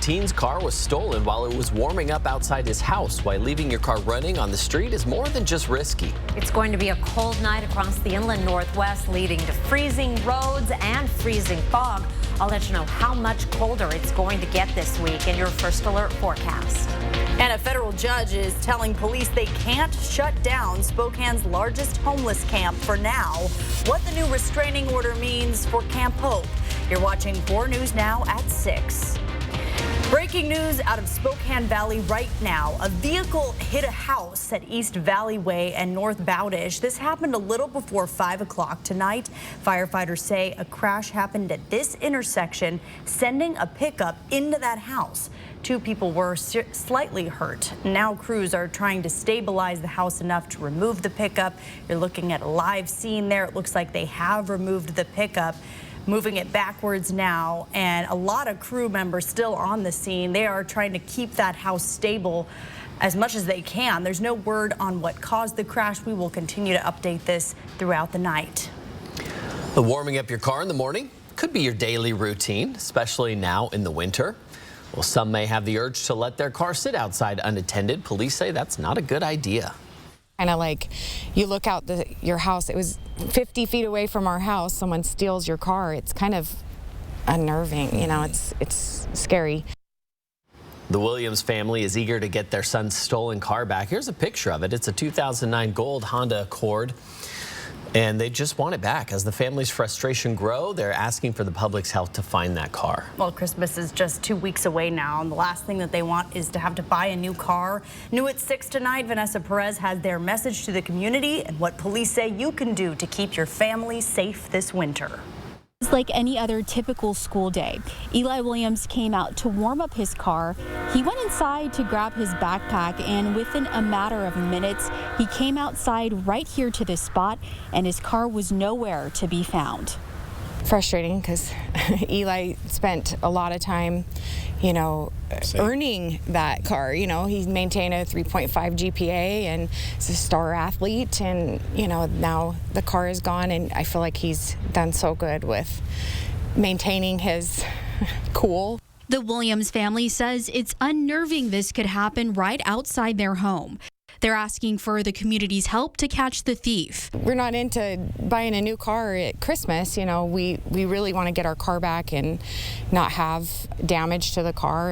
teen's car was stolen while it was warming up outside his house. Why leaving your car running on the street is more than just risky. It's going to be a cold night across the inland northwest, leading to freezing roads and freezing fog. I'll let you know how much colder it's going to get this week in your First Alert forecast. And a federal judge is telling police they can't shut down Spokane's largest homeless camp for now. What the new restraining order means for Camp Hope. You're watching 4 News Now at 6. Breaking news out of Spokane Valley right now. A vehicle hit a house at East Valley Way and North Bowdish. This happened a little before 5 o'clock tonight. Firefighters say a crash happened at this intersection, sending a pickup into that house. 2 people were slightly hurt. Now crews are trying to stabilize the house enough to remove the pickup. You're looking at a live scene there. It looks like they have removed the pickup, moving it backwards now, and a lot of crew members still on the scene. They are trying to keep that house stable as much as they can. There's no word on what caused the crash. We will continue to update this throughout the night. Warming up your car in the morning could be your daily routine, especially now in the winter. Well, some may have the urge to let their car sit outside unattended. Police say that's not a good idea. Kind of like you look out your house, it was 50 feet away from our house, someone steals your car. It's kind of unnerving, you know, it's scary. The Williams family is eager to get their son's stolen car back. Here's a picture of it. It's a 2009 gold Honda Accord, and they just want it back. As the family's frustration grows, they're asking for the public's help to find that car. Well, Christmas is just 2 weeks away now, and the last thing that they want is to have to buy a new car. New at 6 tonight, Vanessa Perez has their message to the community and what police say you can do to keep your family safe this winter. It's like any other typical school day. Eli Williams came out to warm up his car. He went inside to grab his backpack, and within a matter of minutes, he came outside right here to this spot, and his car was nowhere to be found. Frustrating because Eli spent a lot of time, you know, earning that car. You know, he maintained a 3.5 GPA and is a star athlete, and you know, now the car is gone, and I feel like he's done so good with maintaining his cool. The Williams family says it's unnerving this could happen right outside their home. They're asking for the community's help to catch the thief. We're not into buying a new car at Christmas. You know, we really want to get our car back and not have damage to the car.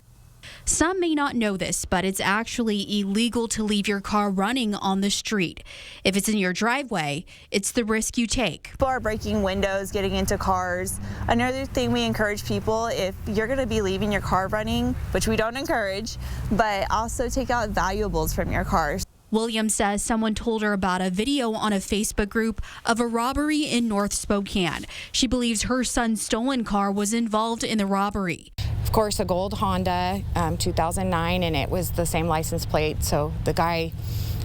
Some may not know this, but it's actually illegal to leave your car running on the street. If it's in your driveway, it's the risk you take. People are breaking windows, getting into cars. Another thing we encourage people, if you're going to be leaving your car running, which we don't encourage, but also take out valuables from your car. Williams says someone told her about a video on a Facebook group of a robbery in North Spokane. She believes her son's stolen car was involved in the robbery. Of course, a gold Honda, 2009, and it was the same license plate. So the guy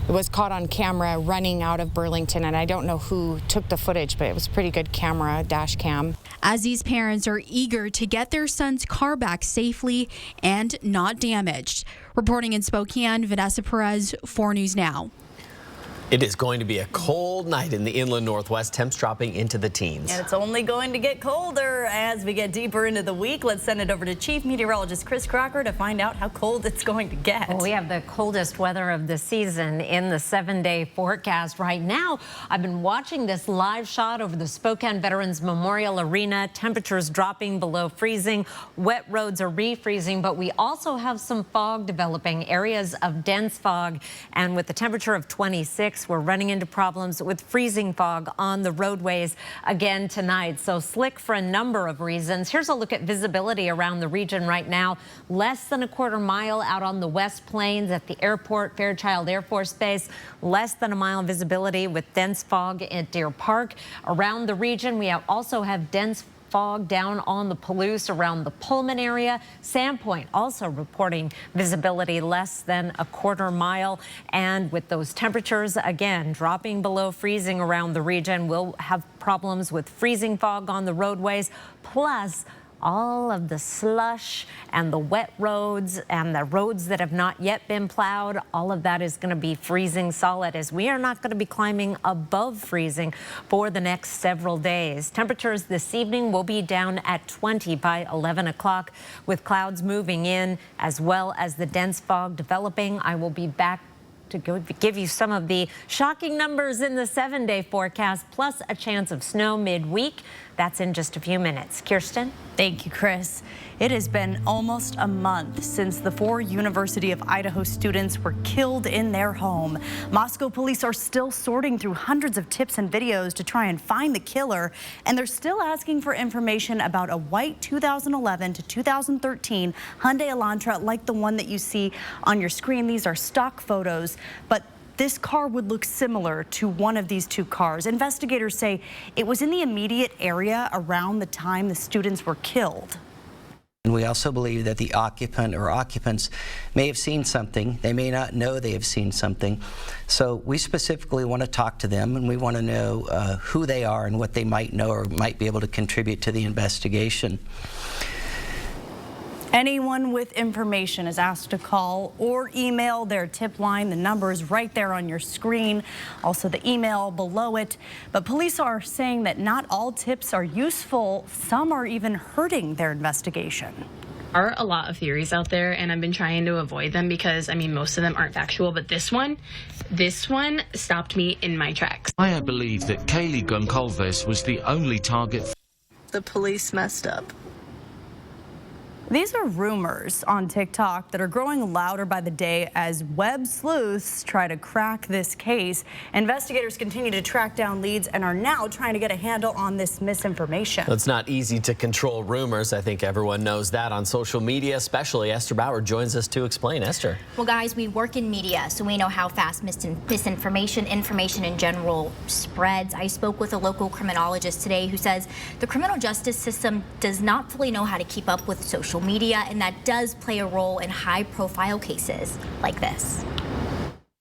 was caught on camera running out of Burlington, and I don't know who took the footage, but it was pretty good camera, dash cam. As these parents are eager to get their son's car back safely and not damaged. Reporting in Spokane, Vanessa Perez, 4 News Now. It is going to be a cold night in the inland northwest, temps dropping into the teens. And it's only going to get colder as we get deeper into the week. Let's send it over to Chief Meteorologist Chris Crocker to find out how cold it's going to get. Well, we have the coldest weather of the season in the 7-day forecast right now. I've been watching this live shot over the Spokane Veterans Memorial Arena. Temperatures dropping below freezing. Wet roads are refreezing, but we also have some fog developing, areas of dense fog. And with the temperature of 26, we're running into problems with freezing fog on the roadways again tonight. So slick for a number of reasons. Here's a look at visibility around the region right now. Less than a quarter mile out on the West Plains at the airport, Fairchild Air Force Base. Less than a mile visibility with dense fog at Deer Park. Around the region, we also have dense fog down on the Palouse around the Pullman area. Sandpoint also reporting visibility less than a quarter mile. And with those temperatures again dropping below freezing around the region, we'll have problems with freezing fog on the roadways, plus all of the slush and the wet roads and the roads that have not yet been plowed, all of that is going to be freezing solid, as we are not going to be climbing above freezing for the next several days. Temperatures this evening will be down at 20 by 11 o'clock, with clouds moving in as well as the dense fog developing. I will be back to give you some of the shocking numbers in the 7-day forecast, plus a chance of snow midweek. That's in just a few minutes. Kirsten? Thank you, Chris. It has been almost a month since the 4 University of Idaho students were killed in their home. Moscow police are still sorting through hundreds of tips and videos to try and find the killer, and they're still asking for information about a white 2011 to 2013 Hyundai Elantra like the one that you see on your screen. These are stock photos, but this car would look similar to one of these 2 cars. Investigators say it was in the immediate area around the time the students were killed. And we also believe that the occupant or occupants may have seen something. They may not know they have seen something. So we specifically want to talk to them, and we want to know who they are and what they might know or might be able to contribute to the investigation. Anyone with information is asked to call or email their tip line. The number is right there on your screen, also the email below it. But police are saying that not all tips are useful. Some are even hurting their investigation. There are a lot of theories out there, and I've been trying to avoid them because, I mean, most of them aren't factual, but this one stopped me in my tracks. I believe that Kaylee Goncalves was the only target. The police messed up. These are rumors on TikTok that are growing louder by the day as web sleuths try to crack this case. Investigators continue to track down leads and are now trying to get a handle on this misinformation. It's not easy to control rumors. I think everyone knows that on social media, especially. Esther Bauer joins us to explain. Esther. Well, guys, we work in media, so we know how fast misinformation, information in general, spreads. I spoke with a local criminologist today who says the criminal justice system does not fully know how to keep up with social media, and that does play a role in high-profile cases like this.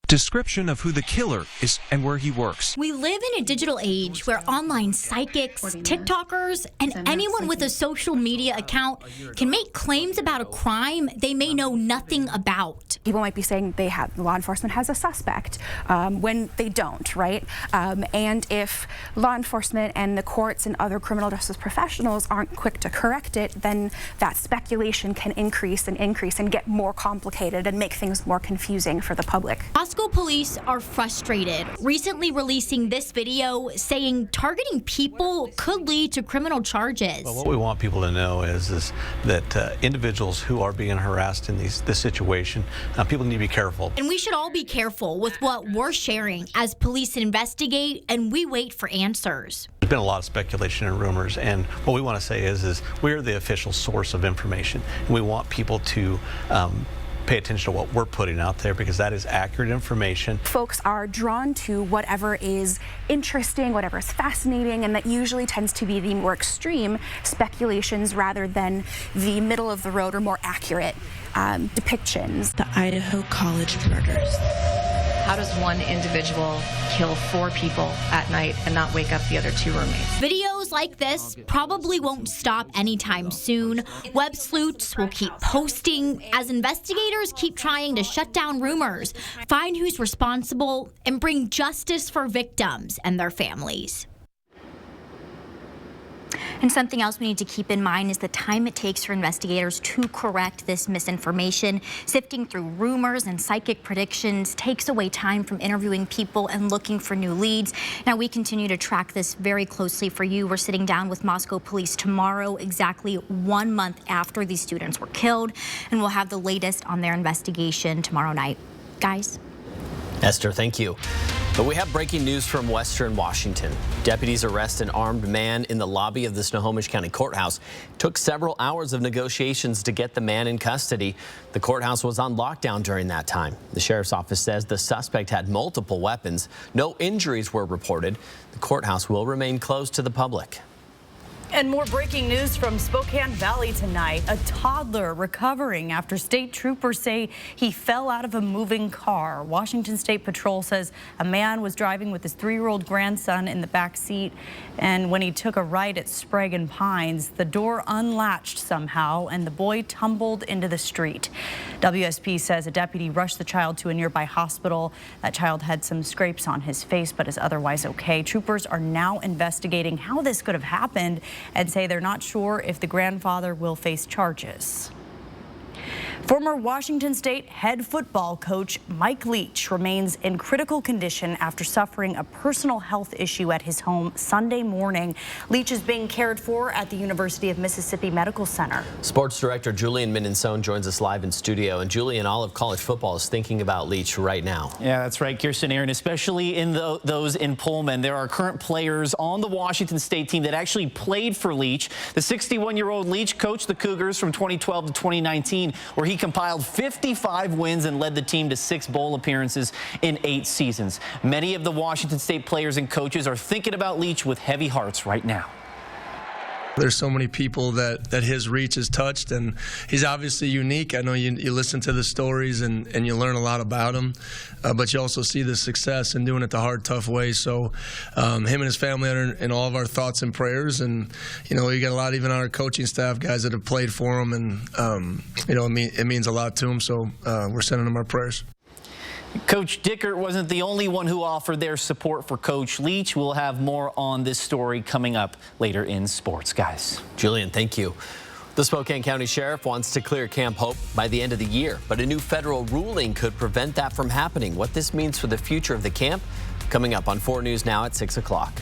Description of who the killer is and where he works. We live in a digital age where online psychics, TikTokers, and anyone with a social media account can make claims about a crime they may know nothing about. People might be saying law enforcement has a suspect when they don't, right? And if law enforcement and the courts and other criminal justice professionals aren't quick to correct it, then that speculation can increase and get more complicated and make things more confusing for the public. Moscow police are frustrated, recently releasing this video saying targeting people could lead to criminal charges. Well, what we want people to know is that individuals who are being harassed in this situation, people need to be careful. And we should all be careful with what we're sharing as police investigate and we wait for answers. There's been a lot of speculation and rumors, and what we want to say is we're the official source of information, and we want people to pay attention to what we're putting out there, because that is accurate information. Folks are drawn to whatever is interesting, whatever is fascinating, and that usually tends to be the more extreme speculations rather than the middle of the road or more accurate depictions. The Idaho College murders. How does one individual kill 4 people at night and not wake up the other 2 roommates? Videos like this probably won't stop anytime soon. Web sleuths will keep posting as investigators keep trying to shut down rumors, find who's responsible, and bring justice for victims and their families. And something else we need to keep in mind is the time it takes for investigators to correct this misinformation. Sifting through rumors and psychic predictions takes away time from interviewing people and looking for new leads. Now, we continue to track this very closely for you. We're sitting down with Moscow police tomorrow, exactly 1 month after these students were killed, and we'll have the latest on their investigation tomorrow night. Guys? Esther, thank you. But we have breaking news from Western Washington. Deputies arrest an armed man in the lobby of the Snohomish County Courthouse. It took several hours of negotiations to get the man in custody. The courthouse was on lockdown during that time. The sheriff's office says the suspect had multiple weapons. No injuries were reported. The courthouse will remain closed to the public. And more breaking news from Spokane Valley tonight. A toddler recovering after state troopers say he fell out of a moving car. Washington State Patrol says a man was driving with his 3-year-old grandson in the back seat, and when he took a right at Sprague and Pines, the door unlatched somehow and the boy tumbled into the street. WSP says a deputy rushed the child to a nearby hospital. That child had some scrapes on his face but is otherwise okay. Troopers are now investigating how this could have happened and say they're not sure if the grandfather will face charges. Former Washington State head football coach Mike Leach remains in critical condition after suffering a personal health issue at his home Sunday morning. Leach is being cared for at the University of Mississippi Medical Center. Sports director Julian Mininsone joins us live in studio. And Julian, all of college football is thinking about Leach right now. Yeah, that's right, Kirsten, Aaron, especially in those in Pullman. There are current players on the Washington State team that actually played for Leach. The 61-year-old Leach coached the Cougars from 2012 to 2019, where he compiled 55 wins and led the team to 6 bowl appearances in 8 seasons. Many of the Washington State players and coaches are thinking about Leach with heavy hearts right now. There's so many people that his reach has touched, and he's obviously unique. I know you listen to the stories and you learn a lot about him, but you also see the success in doing it the hard, tough way. So him and his family are in all of our thoughts and prayers, and you know, we got a lot even on our coaching staff, guys that have played for him, and you know, it means a lot to him. So we're sending him our prayers. Coach Dickert wasn't the only one who offered their support for Coach Leach. We'll have more on this story coming up later in sports, guys. Julian, thank you. The Spokane County Sheriff wants to clear Camp Hope by the end of the year, but a new federal ruling could prevent that from happening. What this means for the future of the camp, coming up on 4 News Now at 6 o'clock.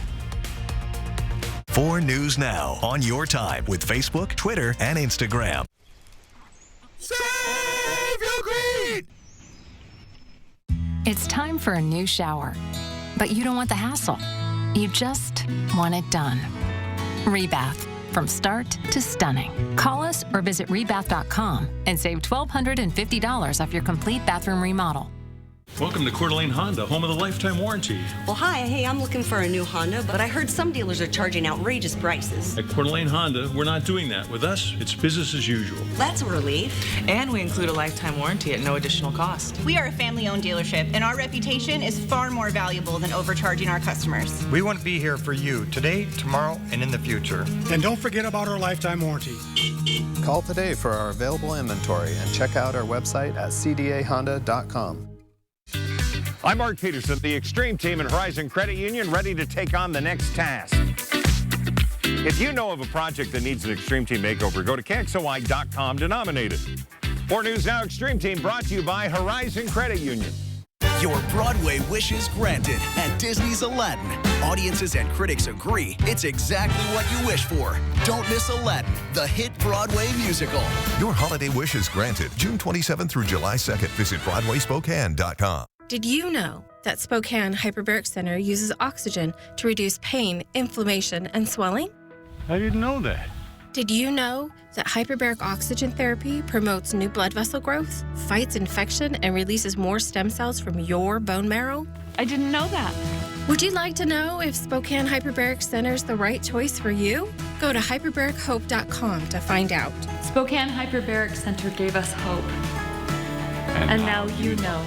4 News Now on your time with Facebook, Twitter, and Instagram. Save your greed! It's time for a new shower, but you don't want the hassle. You just want it done. Rebath, from start to stunning. Call us or visit rebath.com and save $1,250 off your complete bathroom remodel. Welcome to Coeur d'Alene Honda, home of the lifetime warranty. Well, hi. Hey, I'm looking for a new Honda, but I heard some dealers are charging outrageous prices. At Coeur d'Alene Honda, we're not doing that. With us, it's business as usual. That's a relief. And we include a lifetime warranty at no additional cost. We are a family-owned dealership, and our reputation is far more valuable than overcharging our customers. We want to be here for you today, tomorrow, and in the future. And don't forget about our lifetime warranty. Call today for our available inventory and check out our website at cdahonda.com. I'm Mark Peterson, the Extreme Team and Horizon Credit Union, ready to take on the next task. If you know of a project that needs an Extreme Team makeover, go to KXOY.com to nominate it. 4 News Now Extreme Team brought to you by Horizon Credit Union. Your Broadway wishes granted at Disney's Aladdin. Audiences and critics agree it's exactly what you wish for. Don't miss Aladdin, the hit Broadway musical. Your holiday wishes granted June 27th through July 2nd. Visit BroadwaySpokane.com. Did you know that Spokane Hyperbaric Center uses oxygen to reduce pain, inflammation, and swelling? I didn't know that. Did you know that hyperbaric oxygen therapy promotes new blood vessel growth, fights infection, and releases more stem cells from your bone marrow? I didn't know that. Would you like to know if Spokane Hyperbaric Center is the right choice for you? Go to hyperbarichope.com to find out. Spokane Hyperbaric Center gave us hope. And now you know.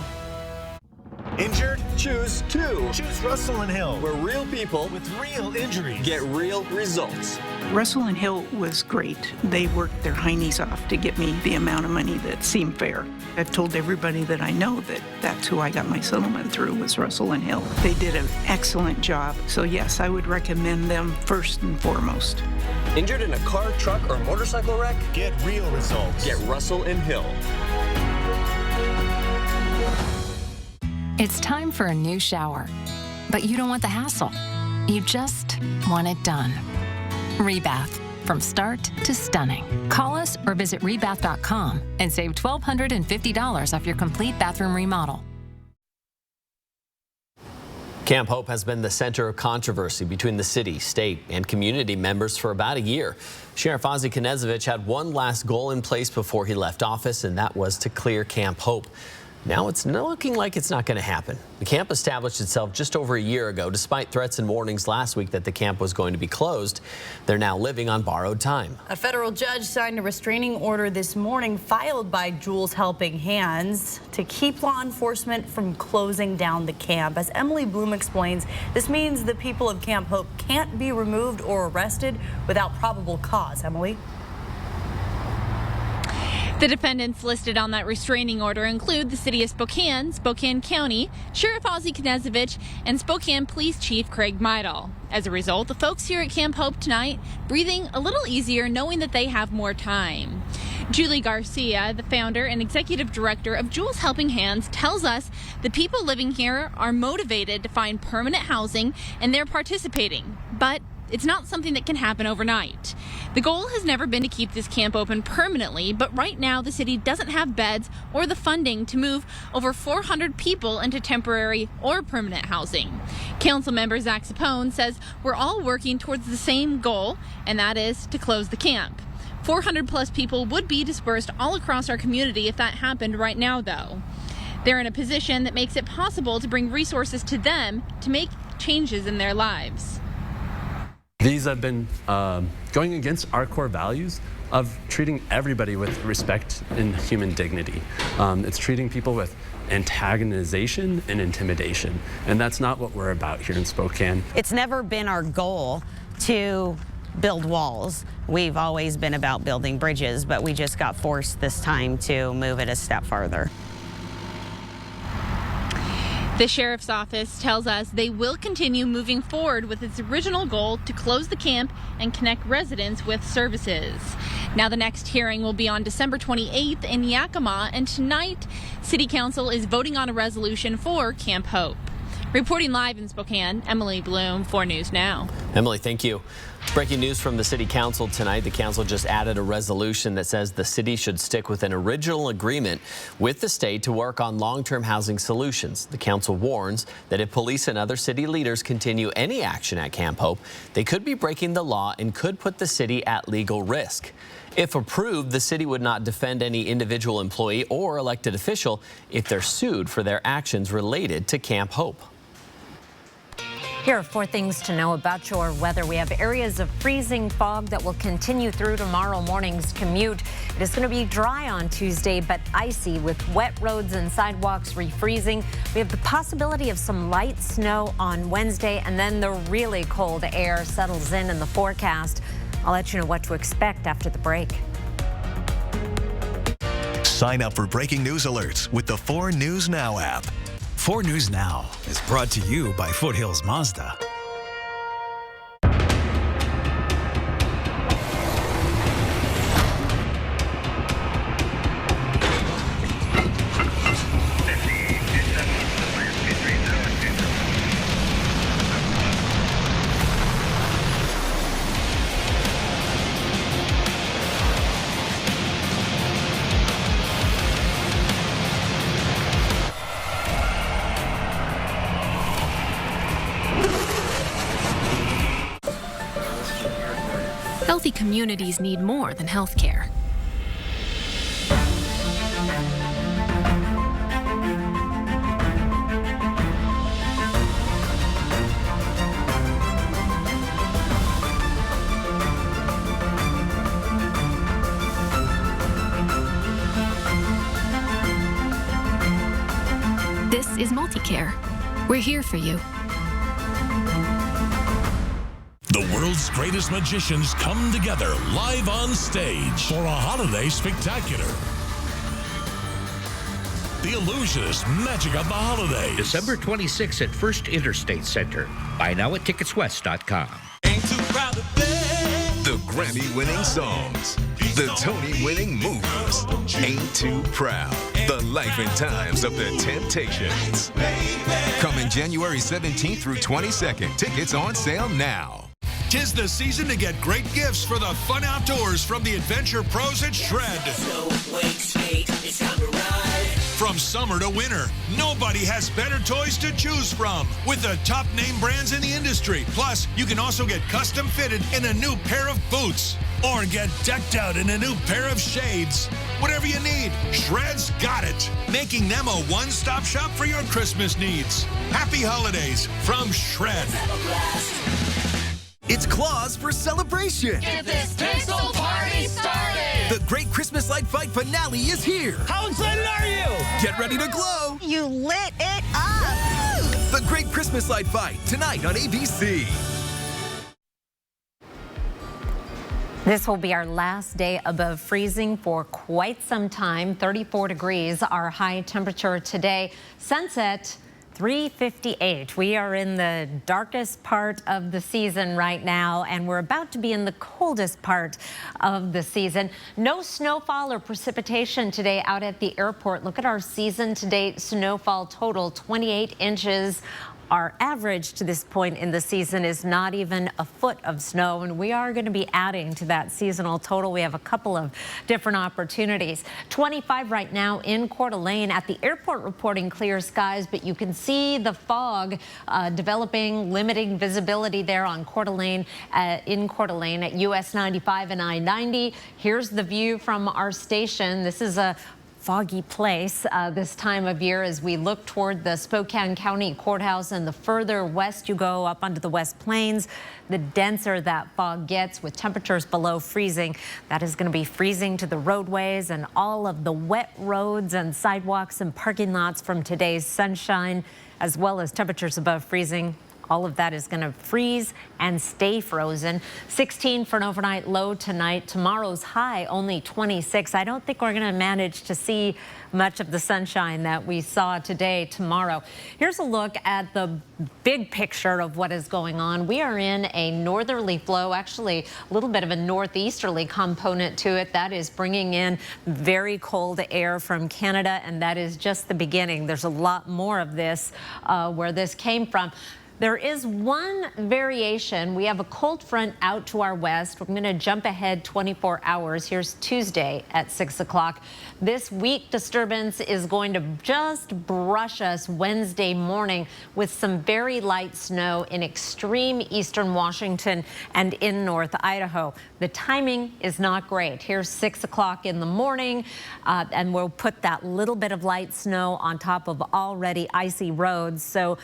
Injured? Choose 2. Choose Russell & Hill, where real people with real injuries get real results. Russell & Hill was great. They worked their heinies off to get me the amount of money that seemed fair. I've told everybody that I know that that's who I got my settlement through was Russell & Hill. They did an excellent job. So yes, I would recommend them first and foremost. Injured in a car, truck, or motorcycle wreck? Get real results. Get Russell & Hill. It's time for a new shower, but you don't want the hassle. You just want it done. Rebath, from start to stunning. Call us or visit rebath.com and save $1,250 off your complete bathroom remodel. Camp Hope has been the center of controversy between the city, state, and community members for about a year. Sheriff Ozzie Knezovich had one last goal in place before he left office, and that was to clear Camp Hope. Now it's looking like it's not going to happen. The camp established itself just over a year ago, despite threats and warnings last week that the camp was going to be closed. They're now living on borrowed time. A federal judge signed a restraining order this morning filed by Jules Helping Hands to keep law enforcement from closing down the camp. As Emily Bloom explains, this means the people of Camp Hope can't be removed or arrested without probable cause. Emily? The defendants listed on that restraining order include the city of Spokane, Spokane County, Sheriff Ozzie Knezovich, and Spokane Police Chief Craig Midal. As a result, the folks here at Camp Hope tonight breathing a little easier knowing that they have more time. Julie Garcia, the founder and executive director of Jules Helping Hands, tells us the people living here are motivated to find permanent housing and they're participating. But it's not something that can happen overnight. The goal has never been to keep this camp open permanently, but right now the city doesn't have beds or the funding to move over 400 people into temporary or permanent housing. Council member Zach Sapone says we're all working towards the same goal, and that is to close the camp. 400 plus people would be dispersed all across our community if that happened right now, though. They're in a position that makes it possible to bring resources to them to make changes in their lives. These have been going against our core values of treating everybody with respect and human dignity. It's treating people with antagonization and intimidation, and that's not what we're about here in Spokane. It's never been our goal to build walls. We've always been about building bridges, but we just got forced this time to move it a step farther. The sheriff's office tells us they will continue moving forward with its original goal to close the camp and connect residents with services. Now the next hearing will be on December 28th in Yakima, and tonight City Council is voting on a resolution for Camp Hope. Reporting live in Spokane, Emily Bloom, 4 News Now. Emily, thank you. Breaking news from the City Council tonight. The council just added a resolution that says the city should stick with an original agreement with the state to work on long-term housing solutions. The council warns that if police and other city leaders continue any action at Camp Hope, they could be breaking the law and could put the city at legal risk. If approved, the city would not defend any individual employee or elected official if they're sued for their actions related to Camp Hope. Here are 4 things to know about your weather. We have areas of freezing fog that will continue through tomorrow morning's commute. It is going to be dry on Tuesday, but icy with wet roads and sidewalks refreezing. We have the possibility of some light snow on Wednesday, and then the really cold air settles in the forecast. I'll let you know what to expect after the break. Sign up for breaking news alerts with the 4 News Now app. 4 News Now is brought to you by Foothills Mazda. Healthy communities need more than health care. This is MultiCare. We're here for you. The world's greatest magicians come together live on stage for a holiday spectacular. The Illusionist Magic of the Holidays. December 26th at First Interstate Center. Buy now at ticketswest.com. The Grammy-winning songs. The Tony-winning movies. Ain't Too Proud. The life and times of the Temptations. Coming January 17th through 22nd. Tickets on sale now. 'Tis the season to get great gifts for the fun outdoors from the Adventure Pros at Shred. From summer to winter, nobody has better toys to choose from with the top name brands in the industry. Plus, you can also get custom fitted in a new pair of boots or get decked out in a new pair of shades. Whatever you need, Shred's got it. making them a one-stop shop for your Christmas needs. Happy holidays from Shred. It's Claus for celebration. Get this pixel party started! The Great Christmas Light Fight finale is here. How excited are you? Get ready to glow. You lit it up. The Great Christmas Light Fight, tonight on ABC. This will be our last day above freezing for quite some time. 34 degrees, our high temperature today. Sunset, 3:58. We are in the darkest part of the season right now, and we're about to be in the coldest part of the season. No snowfall or precipitation today out at the airport. Look at our season-to-date snowfall total, 28 inches. Our average to this point in the season is not even a foot of snow, and we are going to be adding to that seasonal total. We have a couple of different opportunities. 25 right now in Coeur d'Alene. At the airport reporting clear skies, but you can see the fog developing, limiting visibility there on Coeur d'Alene, in Coeur d'Alene at US 95 and I-90. Here's the view from our station. This is a foggy place this time of year as we look toward the Spokane County Courthouse, and the further west you go up onto the West Plains, the denser that fog gets with temperatures below freezing. That is going to be freezing to the roadways and all of the wet roads and sidewalks and parking lots from today's sunshine, as well as temperatures above freezing. All of that is going to freeze and stay frozen. 16 for an overnight low tonight. Tomorrow's high only 26. I don't think we're going to manage to see much of the sunshine that we saw today tomorrow. Here's a look at the big picture of what is going on. We are in a northerly flow, actually a little bit of a northeasterly component to it. That is bringing in very cold air from Canada, and that is just the beginning. There's a lot more of this where this came from. There is one variation. We have a cold front out to our west. We're going to jump ahead 24 hours. Here's Tuesday at 6 o'clock. This weak disturbance is going to just brush us Wednesday morning with some very light snow in extreme eastern Washington and in North Idaho. The timing is not great. Here's 6 o'clock in the morning, and we'll put that little bit of light snow on top of already icy roads. So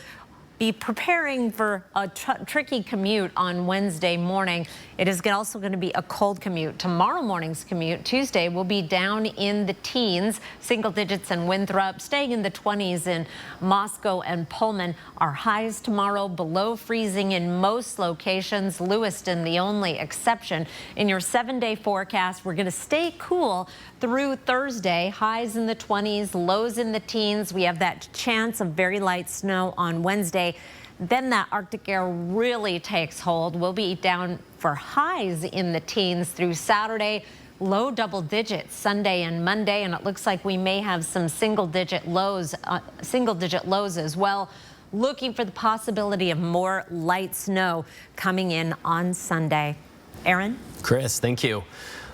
be preparing for a tricky commute on Wednesday morning. It is also going to be a cold commute. Tomorrow morning's commute, Tuesday, will be down in the teens, single digits in Winthrop, staying in the 20s in Moscow and Pullman. Our highs tomorrow below freezing in most locations, Lewiston the only exception. In your 7-day forecast, we're going to stay cool through Thursday, highs in the 20s, lows in the teens. We have that chance of very light snow on Wednesday. Then that Arctic air really takes hold. We'll be down for highs in the teens through Saturday, low double digits Sunday and Monday, and it looks like we may have some single-digit lows as well. Looking for the possibility of more light snow coming in on Sunday. Aaron? Chris, thank you.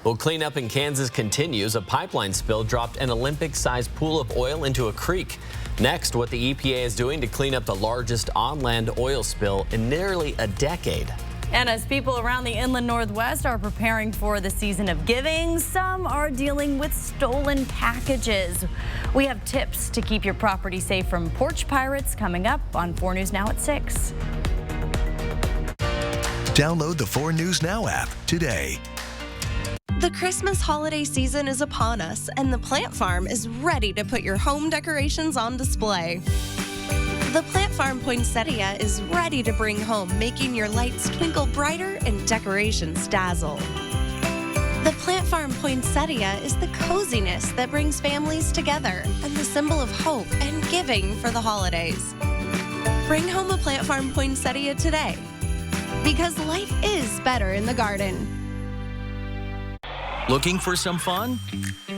Well, cleanup in Kansas continues. A pipeline spill dropped an Olympic-sized pool of oil into a creek. Next, what the EPA is doing to clean up the largest on-land oil spill in nearly a decade. And as people around the inland Northwest are preparing for the season of giving, some are dealing with stolen packages. We have tips to keep your property safe from porch pirates coming up on 4 News Now at 6. Download the 4 News Now app today. The Christmas holiday season is upon us, and the Plant Farm is ready to put your home decorations on display. The Plant Farm Poinsettia is ready to bring home, making your lights twinkle brighter and decorations dazzle. The Plant Farm Poinsettia is the coziness that brings families together and the symbol of hope and giving for the holidays. Bring home a Plant Farm Poinsettia today, because life is better in the garden. Looking for some fun?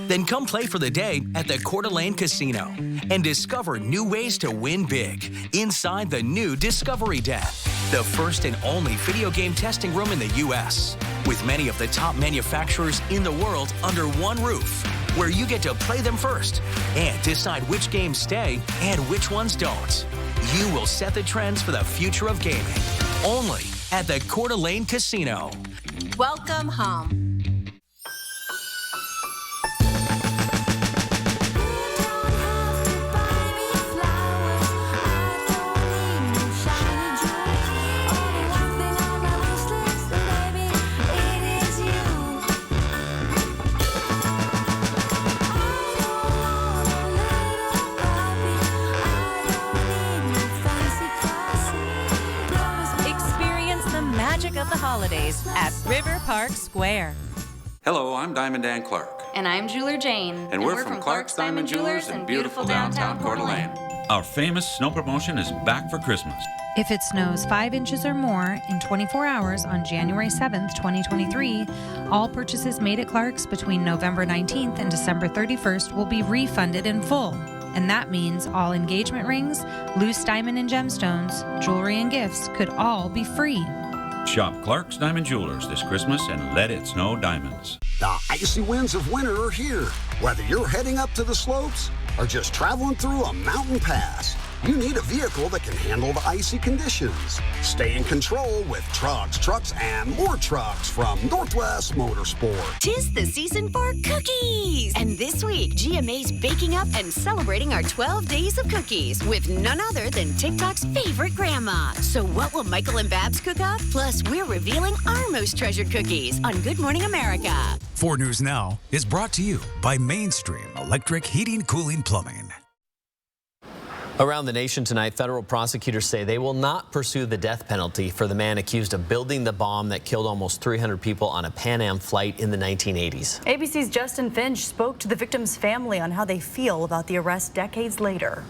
Then come play for the day at the Coeur d'Alene Casino and discover new ways to win big inside the new Discovery Den, the first and only video game testing room in the U.S. with many of the top manufacturers in the world under one roof, where you get to play them first and decide which games stay and which ones don't. You will set the trends for the future of gaming, only at the Coeur d'Alene Casino. Welcome home. holidays at River Park Square. Hello, I'm Diamond Dan Clark. And I'm Jeweler Jane. And we're from Clark's Diamond Jewelers in beautiful downtown Coeur d'Alene. Our famous snow promotion is back for Christmas. If it snows 5 inches or more in 24 hours on January 7th, 2023, all purchases made at Clark's between November 19th and December 31st will be refunded in full. And that means all engagement rings, loose diamond and gemstones, jewelry and gifts could all be free. Shop Clark's Diamond Jewelers this Christmas and let it snow diamonds. The icy winds of winter are here. Whether you're heading up to the slopes or just traveling through a mountain pass, you need a vehicle that can handle the icy conditions. Stay in control with trucks, and more trucks from Northwest Motorsport. 'Tis the season for cookies! And this week, GMA's baking up and celebrating our 12 days of cookies with none other than TikTok's favorite grandma. So what will Michael and Babs cook up? Plus, we're revealing our most treasured cookies on Good Morning America. 4 News Now is brought to you by Mainstream Electric Heating, Cooling, Plumbing. Around the nation tonight, federal prosecutors say they will not pursue the death penalty for the man accused of building the bomb that killed almost 300 people on a Pan Am flight in the 1980s. ABC's Justin Finch spoke to the victim's family on how they feel about the arrest decades later.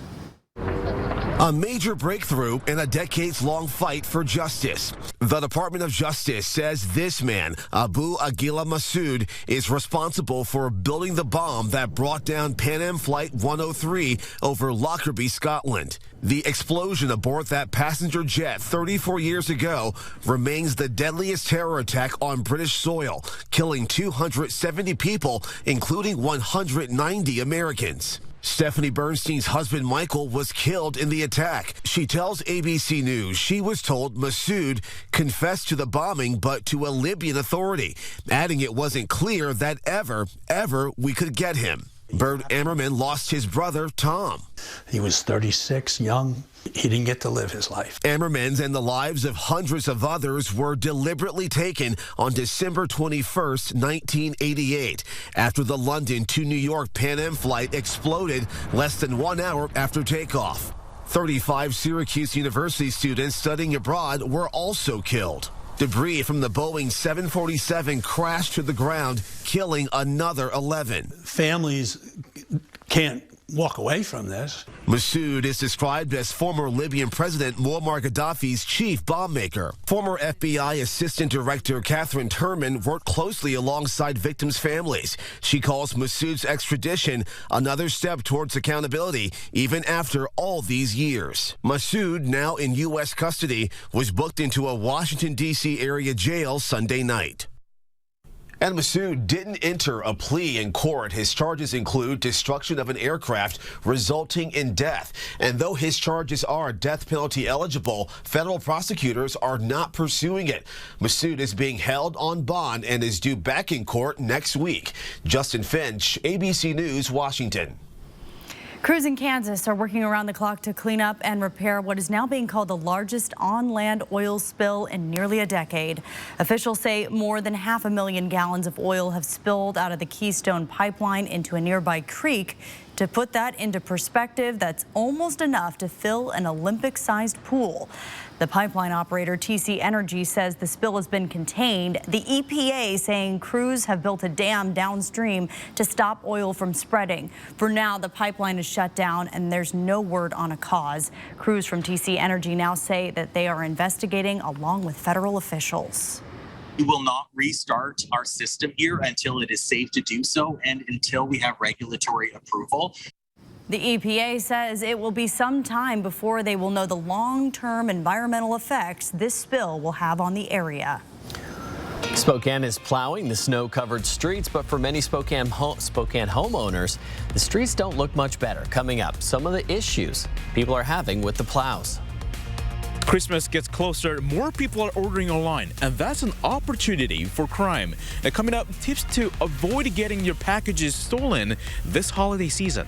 A major breakthrough in a decades-long fight for justice. The Department of Justice says this man, Abu Aguila Masood, is responsible for building the bomb that brought down Pan Am Flight 103 over Lockerbie, Scotland. The explosion aboard that passenger jet 34 years ago remains the deadliest terror attack on British soil, killing 270 people, including 190 Americans. Stephanie Bernstein's husband, Michael, was killed in the attack. She tells ABC News she was told Masood confessed to the bombing, but to a Libyan authority, adding it wasn't clear that ever we could get him. Bert Ammerman lost his brother, Tom. He was 36, young. He didn't get to live his life. Ammerman's and the lives of hundreds of others were deliberately taken on December 21st, 1988, after the London to New York Pan Am flight exploded less than 1 hour after takeoff. 35 Syracuse University students studying abroad were also killed. Debris from the Boeing 747 crashed to the ground, killing another 11. Families can't walk away from this. Masood is described as former Libyan President Muammar Gaddafi's chief bomb maker. Former FBI Assistant Director Catherine Turman worked closely alongside victims' families. She calls Masood's extradition another step towards accountability, even after all these years. Masood, now in U.S. custody, was booked into a Washington, D.C. area jail Sunday night. And Masood didn't enter a plea in court. His charges include destruction of an aircraft resulting in death. And though his charges are death penalty eligible, federal prosecutors are not pursuing it. Masood is being held on bond and is due back in court next week. Justin Finch, ABC News, Washington. Crews in Kansas are working around the clock to clean up and repair what is now being called the largest on-land oil spill in nearly a decade. Officials say more than 500,000 gallons of oil have spilled out of the Keystone Pipeline into a nearby creek. To put that into perspective, that's almost enough to fill an Olympic-sized pool. The pipeline operator, TC Energy, says the spill has been contained. The EPA saying crews have built a dam downstream to stop oil from spreading. For now, the pipeline is shut down and there's no word on a cause. Crews from TC Energy now say that they are investigating along with federal officials. We will not restart our system here until it is safe to do so and until we have regulatory approval. The EPA says it will be some time before they will know the long-term environmental effects this spill will have on the area. Spokane is plowing the snow-covered streets, but for many Spokane homeowners, the streets don't look much better. Coming up, some of the issues people are having with the plows. Christmas gets closer, more people are ordering online, and that's an opportunity for crime. Now, coming up, tips to avoid getting your packages stolen this holiday season.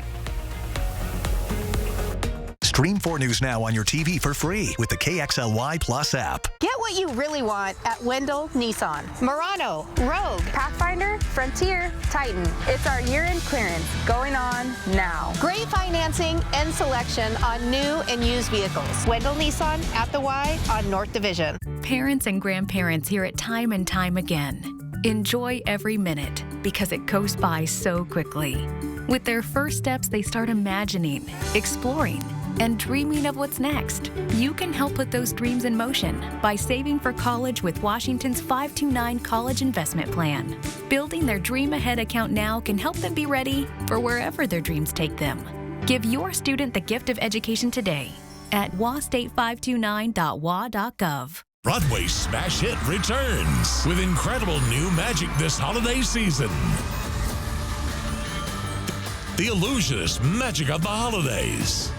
Stream 4 News Now on your TV for free with the KXLY Plus app. Get what you really want at Wendell Nissan. Murano, Rogue, Pathfinder, Frontier, Titan. It's our year-end clearance going on now. Great financing and selection on new and used vehicles. Wendell Nissan at the Y on North Division. Parents and grandparents hear it time and time again. Enjoy every minute because it goes by so quickly. With their first steps, they start imagining, exploring, and dreaming of what's next. You can help put those dreams in motion by saving for college with Washington's 529 College Investment Plan. Building their Dream Ahead account now can help them be ready for wherever their dreams take them. Give your student the gift of education today at wastate529.wa.gov. Broadway's smash hit returns with incredible new magic this holiday season. The Illusionist Magic of the Holidays.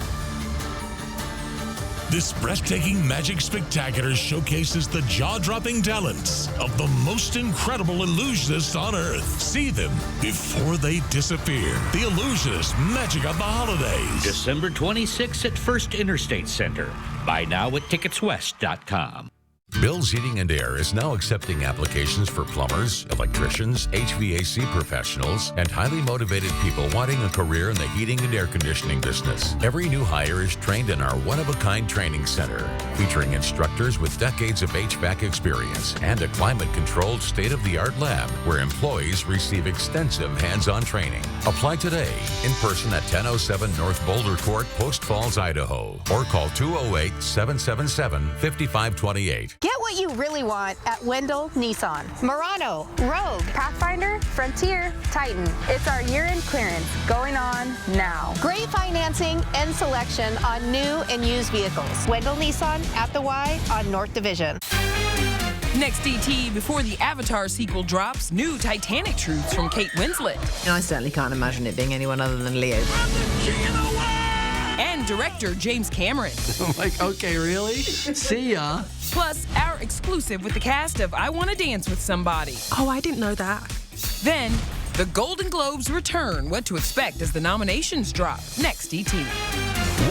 This breathtaking magic spectacular showcases the jaw-dropping talents of the most incredible illusionists on Earth. See them before they disappear. The Illusionist Magic of the Holidays. December 26th at First Interstate Center. Buy now at ticketswest.com. Bill's Heating and Air is now accepting applications for plumbers, electricians, HVAC professionals, and highly motivated people wanting a career in the heating and air conditioning business. Every new hire is trained in our one-of-a-kind training center, featuring instructors with decades of HVAC experience and a climate-controlled state-of-the-art lab where employees receive extensive hands-on training. Apply today in person at 1007 North Boulder Court, Post Falls, Idaho, or call 208-777-5528. Get what you really want at Wendell Nissan. Murano, Rogue, Pathfinder, Frontier, Titan. It's our year-end clearance going on now. Great financing and selection on new and used vehicles. Wendell Nissan at the Y on North Division. Next DT, before the Avatar sequel drops, new Titanic truths from Kate Winslet. I certainly can't imagine it being anyone other than Leo. And director James Cameron. I'm like, okay, really? See ya. Plus, our exclusive with the cast of I Want to Dance with Somebody. Oh, I didn't know that. Then, the Golden Globes return. What to expect as the nominations drop. Next DT.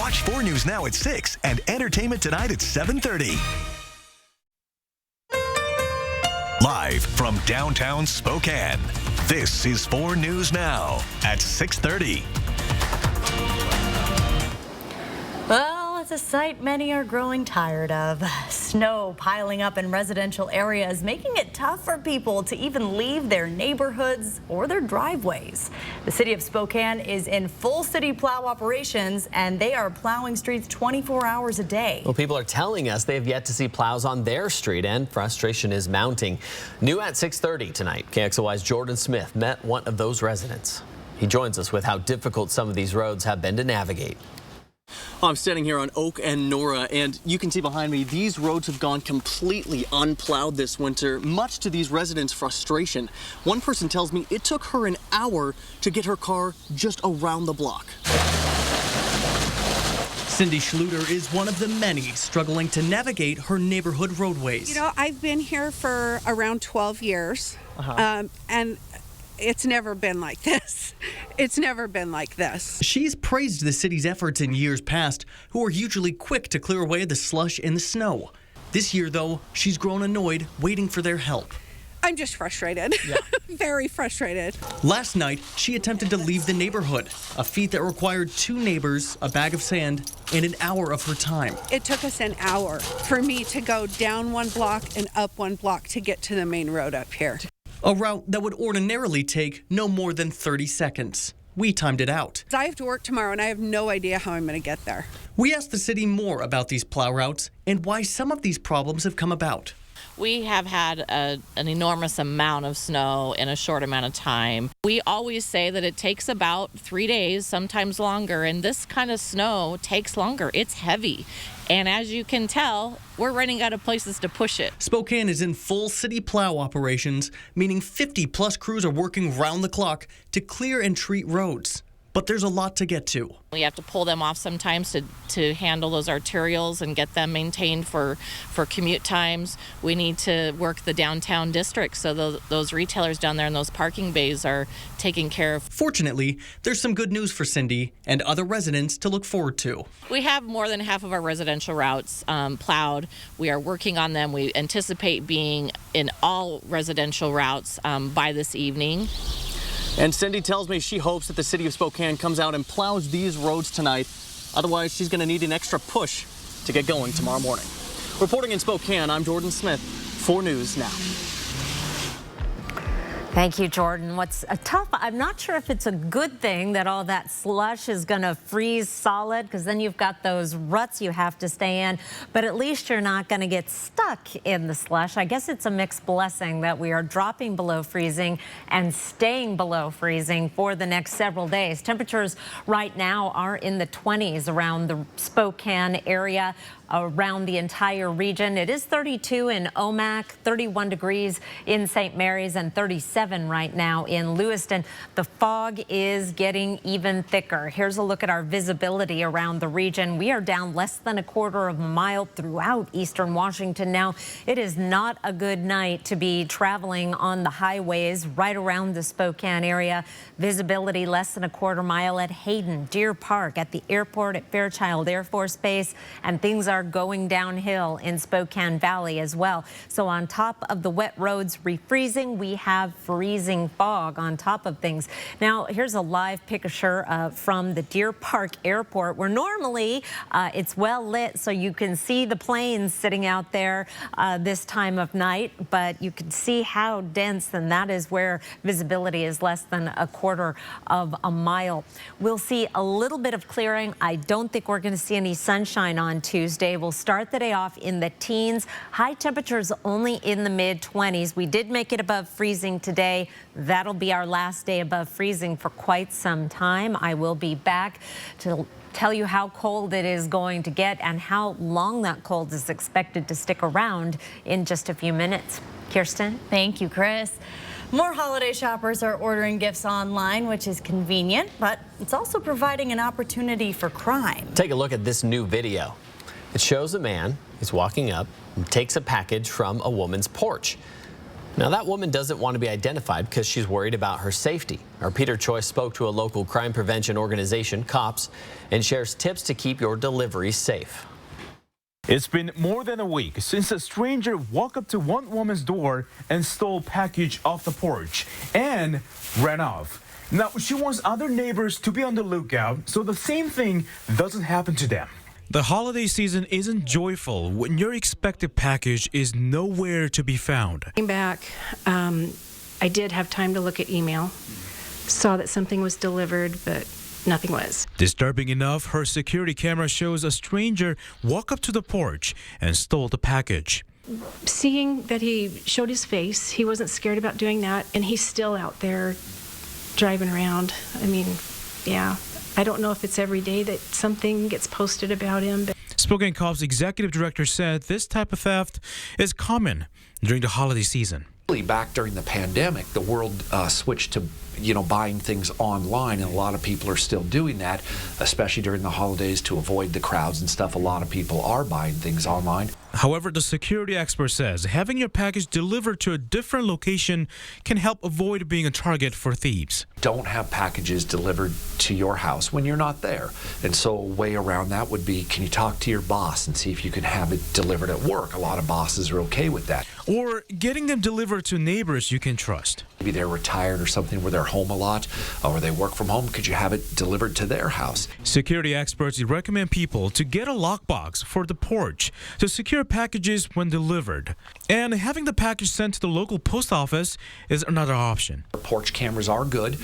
Watch 4 News Now at 6 and Entertainment Tonight at 7:30. Live from downtown Spokane, this is 4 News Now at 6:30. Well, it's a sight many are growing tired of. Snow piling up in residential areas, making it tough for people to even leave their neighborhoods or their driveways. The city of Spokane is in full city plow operations, and they are plowing streets 24 hours a day. Well, people are telling us they have yet to see plows on their street, and frustration is mounting. New at 6:30 tonight, KXLY's Jordan Smith met one of those residents. He joins us with how difficult some of these roads have been to navigate. I'm standing here on Oak and Nora, and you can see behind me, these roads have gone completely unplowed this winter, much to these residents' frustration. One person tells me it took her an hour to get her car just around the block. Cindy Schluter is one of the many struggling to navigate her neighborhood roadways. You know, I've been here for around 12 years, and it's never been like this. It's never been like this. She's praised the city's efforts in years past, who are usually quick to clear away the slush and the snow. This year, though, she's grown annoyed, waiting for their help. I'm just frustrated. Yeah. Very frustrated. Last night, she attempted to leave the neighborhood, a feat that required 2 neighbors, a bag of sand, and an hour of her time. It took us an hour for me to go down 1 block and up 1 block to get to the main road up here. A route that would ordinarily take no more than 30 seconds. We timed it out. I have to work tomorrow, and I have no idea how I'm going to get there. We asked the city more about these plow routes and why some of these problems have come about. We have had an enormous amount of snow in a short amount of time. We always say that it takes about 3 days, sometimes longer, and this kind of snow takes longer. It's heavy. And as you can tell, we're running out of places to push it. Spokane is in full city plow operations, meaning 50-plus crews are working round the clock to clear and treat roads. but there's a lot to get to. We have to pull them off sometimes to handle those arterials and get them maintained for commute times. We need to work the downtown district so those retailers down there in those parking bays are taken care of. Fortunately, there's some good news for Cindy and other residents to look forward to. We have more than half of our residential routes plowed. We are working on them. We anticipate being in all residential routes by this evening. And Cindy tells me she hopes that the city of Spokane comes out and plows these roads tonight. Otherwise, she's going to need an extra push to get going tomorrow morning. Reporting in Spokane, I'm Jordan Smith, 4 News Now. Thank you, Jordan. What's tough, I'm not sure if it's a good thing that all that slush is going to freeze solid, because then you've got those ruts you have to stay in, but at least you're not going to get stuck in the slush. I guess it's a mixed blessing that we are dropping below freezing and staying below freezing for the next several days. Temperatures right now are in the 20s around the Spokane area, around the entire region. It is 32 in Omak, 31 degrees in St. Mary's, and 37 right now in Lewiston. The fog is getting even thicker. Here's a look at our visibility around the region. We are down less than a quarter of a mile throughout eastern Washington now. It is not a good night to be traveling on the highways right around the Spokane area. Visibility less than a quarter mile at Hayden, Deer Park, at the airport, at Fairchild Air Force Base, and things are going downhill in Spokane Valley as well. So on top of the wet roads refreezing, we have freezing fog on top of things. Now, here's a live picture from the Deer Park Airport, where normally it's well lit, so you can see the planes sitting out there this time of night, but you can see how dense, and that is where visibility is less than a quarter of a mile. We'll see a little bit of clearing. I don't think we're going to see any sunshine on Tuesday. We'll start the day off in the teens. High temperatures only in the mid-20s. We did make it above freezing today. That'll be our last day above freezing for quite some time. I will be back to tell you how cold it is going to get and how long that cold is expected to stick around in just a few minutes. Kirsten? Thank you, Chris. More holiday shoppers are ordering gifts online, which is convenient, but it's also providing an opportunity for crime. Take a look at this new video. It shows a man, he's walking up and takes a package from a woman's porch. Now, that woman doesn't want to be identified because she's worried about her safety. Our Peter Choi spoke to a local crime prevention organization, COPS, and shares tips to keep your deliveries safe. It's been more than a week since a stranger walked up to one woman's door and stole a package off the porch and ran off. Now, she wants other neighbors to be on the lookout so the same thing doesn't happen to them. The holiday season isn't joyful when your expected package is nowhere to be found. Came back, I did have time to look at email, saw that something was delivered, but nothing was. Disturbing enough, her security camera shows a stranger walk up to the porch and stole the package. Seeing that he showed his face, he wasn't scared about doing that, and he's still out there driving around. I mean, yeah. I don't know if it's every day that something gets posted about him. But Spokane Cops Executive Director said this type of theft is common during the holiday season. Back during the pandemic, the world switched to buying things online, and a lot of people are still doing that, especially during the holidays to avoid the crowds and stuff. A lot of people are buying things online. However, the security expert says having your package delivered to a different location can help avoid being a target for thieves. Don't have packages delivered to your house when you're not there. And so a way around that would be, can you talk to your boss and see if you can have it delivered at work? A lot of bosses are okay with that. Or getting them delivered to neighbors you can trust. Maybe they're retired or something where they're home a lot, or they work from home. Could you have it delivered to their house? Security experts recommend people to get a lockbox for the porch to secure packages when delivered. And having the package sent to the local post office is another option. Porch cameras are good,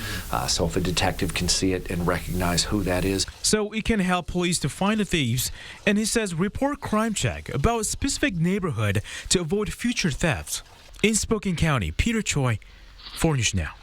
so if a detective can see it and recognize who that is. So it can help police to find the thieves. And he says report crime check about a specific neighborhood to avoid future thefts. In Spokane County, Peter Choi, 4 News Now.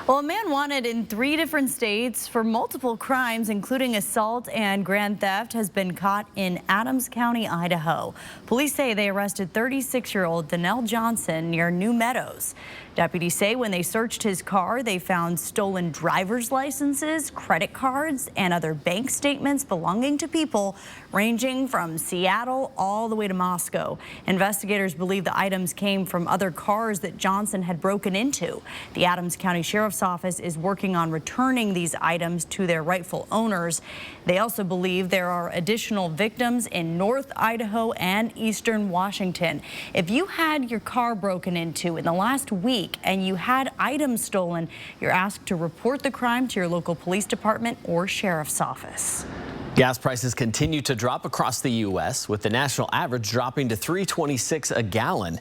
Well, a man wanted in 3 different states for multiple crimes, including assault and grand theft, has been caught in Adams County, Idaho. Police say they arrested 36-year-old Donnell Johnson near New Meadows. Deputies say when they searched his car, they found stolen driver's licenses, credit cards, and other bank statements belonging to people ranging from Seattle all the way to Moscow. Investigators believe the items came from other cars that Johnson had broken into. The Adams County Sheriff's Office is working on returning these items to their rightful owners. They also believe there are additional victims in North Idaho and Eastern Washington. If you had your car broken into in the last week and you had items stolen, you're asked to report the crime to your local police department or sheriff's office. Gas prices continue to drop across the U.S., with the national average dropping to $3.26 a gallon,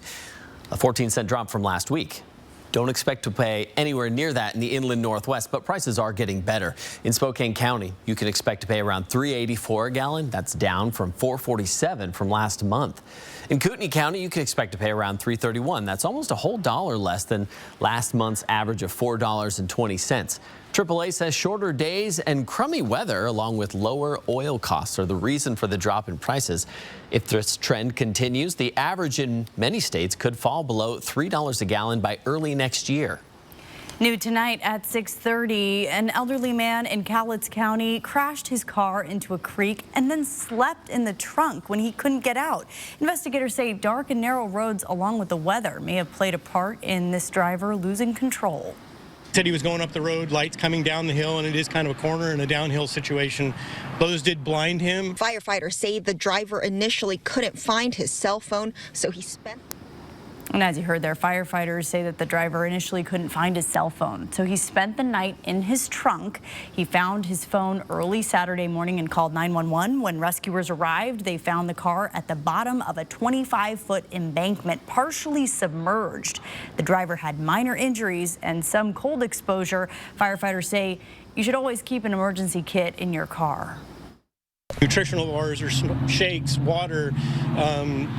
a 14-cent drop from last week. Don't expect to pay anywhere near that in the inland Northwest, but prices are getting better. In Spokane County, you can expect to pay around $3.84 a gallon. That's down from $4.47 from last month. In Kootenai County, you can expect to pay around $3.31. That's almost a whole dollar less than last month's average of $4.20. AAA says shorter days and crummy weather, along with lower oil costs, are the reason for the drop in prices. If this trend continues, the average in many states could fall below $3 a gallon by early next year. New tonight at 6:30, an elderly man in Cowlitz County crashed his car into a creek and then slept in the trunk when he couldn't get out. Investigators say dark and narrow roads along with the weather may have played a part in this driver losing control. Said he was going up the road, lights coming down the hill, and it is kind of a corner and a downhill situation. Those did blind him. Firefighters say the driver initially couldn't find his cell phone, so he spent... And as you heard there, firefighters say that the driver initially couldn't find his cell phone, so he spent the night in his trunk. He found his phone early Saturday morning and called 911. When rescuers arrived, they found the car at the bottom of a 25-foot embankment, partially submerged. The driver had minor injuries and some cold exposure. Firefighters say you should always keep an emergency kit in your car. Nutritional bars or shakes, water,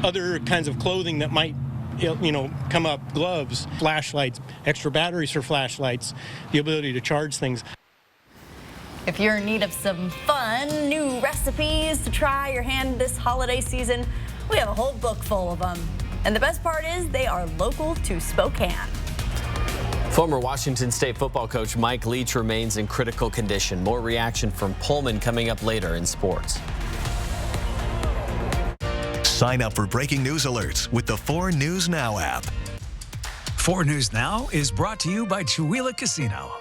other kinds of clothing that might come up, gloves, flashlights, extra batteries for flashlights, the ability to charge things. If you're in need of some fun new recipes to try your hand this holiday season, we have a whole book full of them. And the best part is they are local to Spokane. Former Washington State football coach Mike Leach remains in critical condition. More reaction from Pullman coming up later in sports. Sign up for breaking news alerts with the 4 News Now app. 4 News Now is brought to you by Chewelah Casino.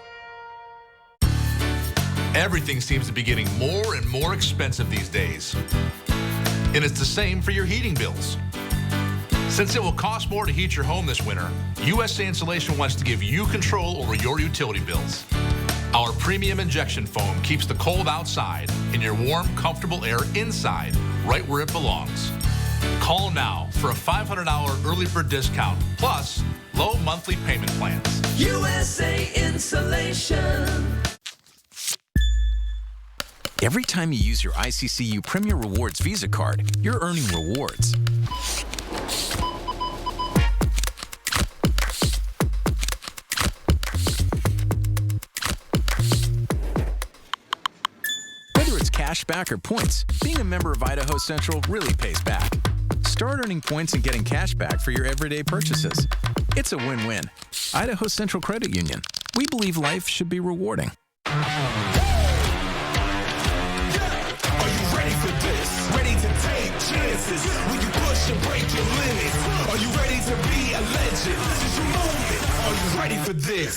Everything seems to be getting more and more expensive these days. And it's the same for your heating bills. Since it will cost more to heat your home this winter, USA Insulation wants to give you control over your utility bills. Our premium injection foam keeps the cold outside and your warm, comfortable air inside, right where it belongs. Call now for a $500 early bird discount, plus low monthly payment plans. USA Insulation. Every time you use your ICCU Premier Rewards Visa card, you're earning rewards. Whether it's cash back or points, being a member of Idaho Central really pays back. Start earning points and getting cash back for your everyday purchases. It's a win-win. Idaho Central Credit Union. We believe life should be rewarding. Are you ready for this? Ready to take chances? Will you push and break your limits? Are you ready to be a legend? This is your moment. Are you ready for this?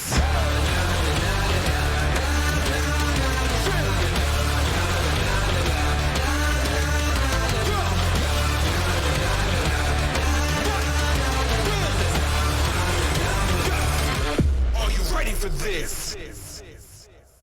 For this.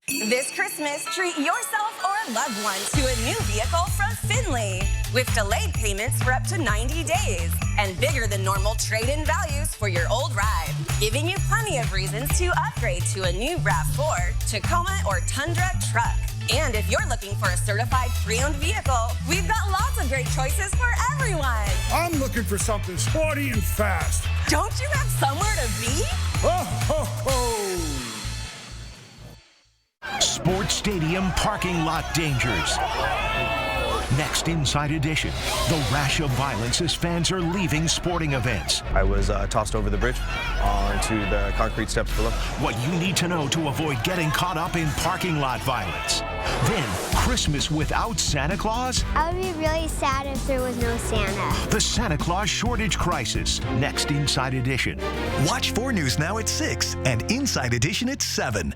This Christmas, treat yourself or a loved one to a new vehicle from Finley. With delayed payments for up to 90 days and bigger than normal trade-in values for your old ride, giving you plenty of reasons to upgrade to a new RAV4, Tacoma, or Tundra truck. And if you're looking for a certified pre-owned vehicle, we've got lots of great choices for everyone. I'm looking for something sporty and fast. Don't you have somewhere to be? Ho, ho, ho! Sports Stadium parking lot dangers. Next, Inside Edition, the rash of violence as fans are leaving sporting events. I was tossed over the bridge onto the concrete steps below. What you need to know to avoid getting caught up in parking lot violence. Then, Christmas without Santa Claus? I would be really sad if there was no Santa. The Santa Claus shortage crisis. Next, Inside Edition. Watch 4 News now at 6 and Inside Edition at 7.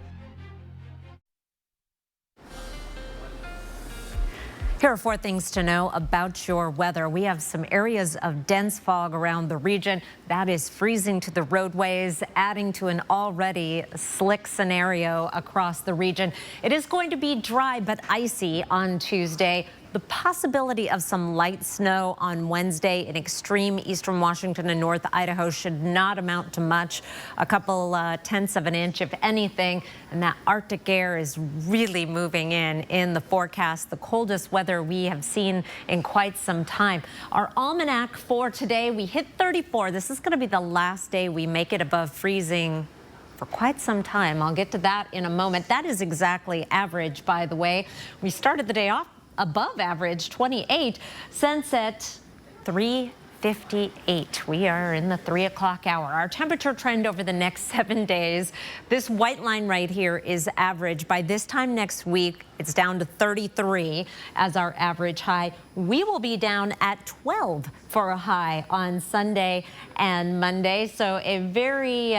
Here are 4 things to know about your weather. We have some areas of dense fog around the region. That is freezing to the roadways, adding to an already slick scenario across the region. It is going to be dry but icy on Tuesday. The possibility of some light snow on Wednesday in extreme eastern Washington and North Idaho should not amount to much. A couple tenths of an inch, if anything. And that Arctic air is really moving in the forecast. The coldest weather we have seen in quite some time. Our almanac for today, we hit 34. This is going to be the last day we make it above freezing for quite some time. I'll get to that in a moment. That is exactly average, by the way. We started the day off above average, 28, sunset 3:58. We are in the 3 o'clock hour. Our temperature trend over the next 7 days. This white line right here is average. By this time next week, it's down to 33 as our average high. We will be down at 12 for a high on Sunday and Monday. So a very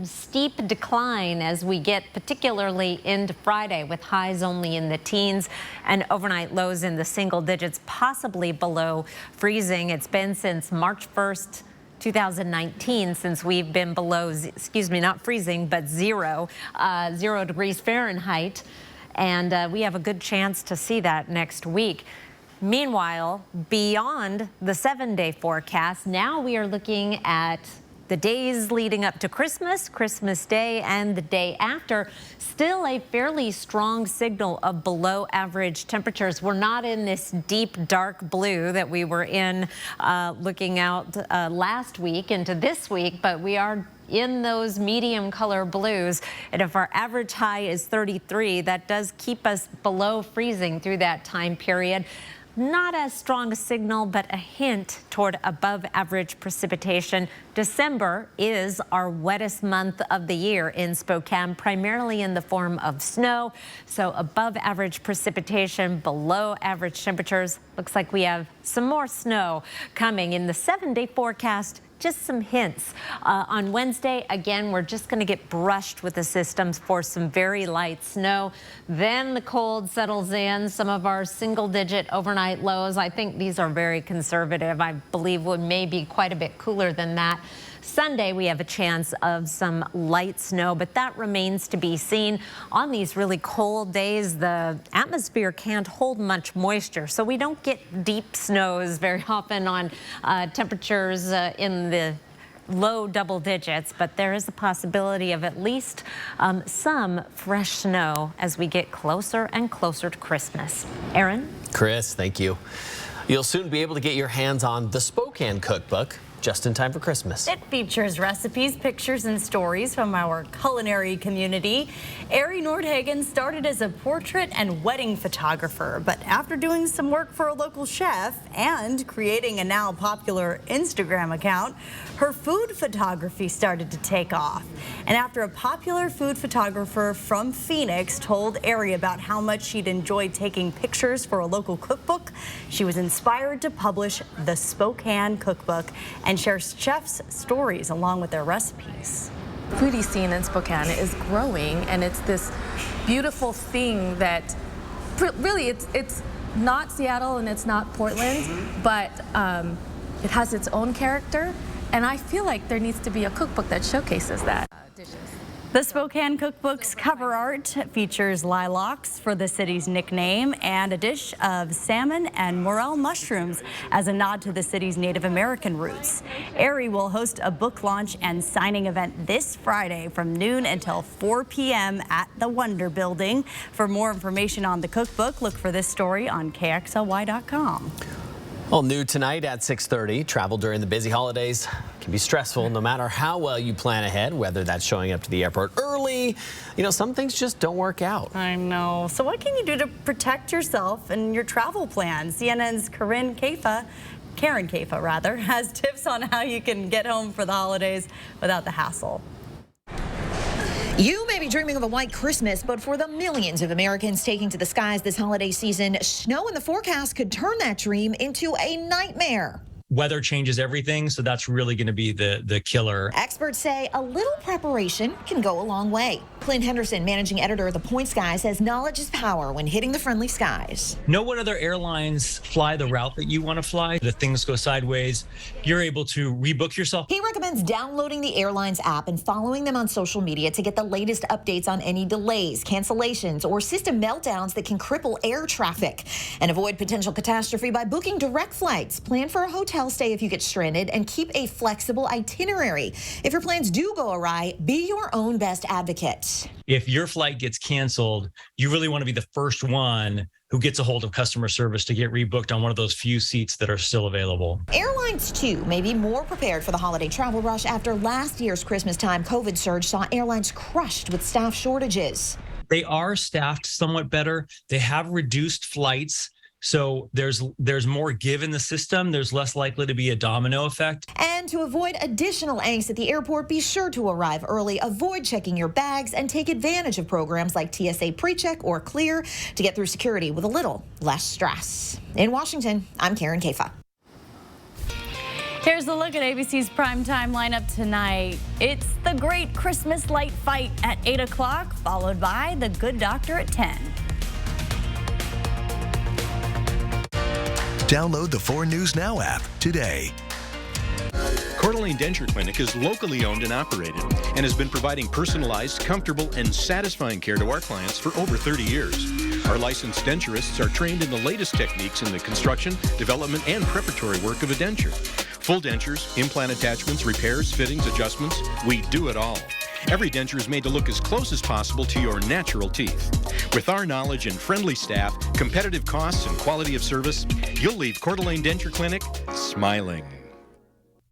steep decline as we get particularly into Friday, with highs only in the teens and overnight lows in the single digits, possibly below freezing. It's been since March 1st, 2019 since we've been below, excuse me, not freezing, but 0 degrees Fahrenheit. And we have a good chance to see that next week. Meanwhile, beyond the 7-day forecast, now we are looking at the days leading up to Christmas, Christmas Day, and the day after. Still a fairly strong signal of below average temperatures. We're not in this deep dark blue that we were in looking out last week into this week, but we are in those medium color blues. And if our average high is 33, that does keep us below freezing through that time period. Not as strong a signal, but a hint toward above average precipitation. December is our wettest month of the year in Spokane, primarily in the form of snow. So above average precipitation, below average temperatures. Looks like we have some more snow coming in the 7-day forecast. Just some hints. On Wednesday, again, we're just going to get brushed with the systems for some very light snow. Then the cold settles in. Some of our single-digit overnight lows, I think these are very conservative. I believe would maybe quite a bit cooler than that. Sunday, we have a chance of some light snow, but that remains to be seen. On these really cold days, the atmosphere can't hold much moisture, so we don't get deep snows very often on temperatures in the low double digits, but there is a possibility of at least some fresh snow as we get closer and closer to Christmas. Aaron? Chris, thank you. You'll soon be able to get your hands on the Spokane Cookbook, just in time for Christmas. It features recipes, pictures, and stories from our culinary community. Ari Nordhagen started as a portrait and wedding photographer, but after doing some work for a local chef and creating a now popular Instagram account, her food photography started to take off. And after a popular food photographer from Phoenix told Ari about how much she'd enjoyed taking pictures for a local cookbook, she was inspired to publish the Spokane Cookbook and share chefs' stories along with their recipes. Foodie scene in Spokane is growing, and it's this beautiful thing that really it's not Seattle and it's not Portland, but it has its own character, and I feel like there needs to be a cookbook that showcases that. The Spokane Cookbook's cover art features lilacs for the city's nickname and a dish of salmon and morel mushrooms as a nod to the city's Native American roots. Ari will host a book launch and signing event this Friday from noon until 4 p.m. at the Wonder Building. For more information on the cookbook, look for this story on KXLY.com. Well, new tonight at 6:30. Travel during the busy holidays can be stressful no matter how well you plan ahead, whether that's showing up to the airport early. You know, some things just don't work out. I know. So what can you do to protect yourself and your travel plans? CNN's Karen Caifa has tips on how you can get home for the holidays without the hassle. You may be dreaming of a white Christmas, but for the millions of Americans taking to the skies this holiday season, snow in the forecast could turn that dream into a nightmare. Weather changes everything, so that's really going to be the killer. Experts say a little preparation can go a long way. Clint Henderson, managing editor of The Points Guy, says knowledge is power when hitting the friendly skies. Know what other airlines fly the route that you want to fly. If things go sideways, you're able to rebook yourself. He recommends downloading the airline's app and following them on social media to get the latest updates on any delays, cancellations, or system meltdowns that can cripple air traffic. And avoid potential catastrophe by booking direct flights. Plan for a hotel stay if you get stranded, and keep a flexible itinerary. If your plans do go awry, be your own best advocate. If your flight gets canceled, you really want to be the first one who gets a hold of customer service to get rebooked on one of those few seats that are still available. Airlines, too, may be more prepared for the holiday travel rush after last year's Christmas time COVID surge saw airlines crushed with staff shortages. They are staffed somewhat better. They have reduced flights. So there's more give in the system. There's less likely to be a domino effect. And to avoid additional angst at the airport, be sure to arrive early, avoid checking your bags, and take advantage of programs like TSA PreCheck or Clear to get through security with a little less stress. In Washington, I'm Karen Caifa. Here's a look at ABC's primetime lineup tonight. It's the Great Christmas Light Fight at 8 o'clock, followed by The Good Doctor at 10. Download the 4 News Now app today. Coeur d'Alene Denture Clinic is locally owned and operated and has been providing personalized, comfortable, and satisfying care to our clients for over 30 years. Our licensed denturists are trained in the latest techniques in the construction, development, and preparatory work of a denture. Full dentures, implant attachments, repairs, fittings, adjustments, we do it all. Every denture is made to look as close as possible to your natural teeth. With our knowledge and friendly staff, competitive costs, and quality of service, you'll leave Coeur d'Alene Denture Clinic smiling.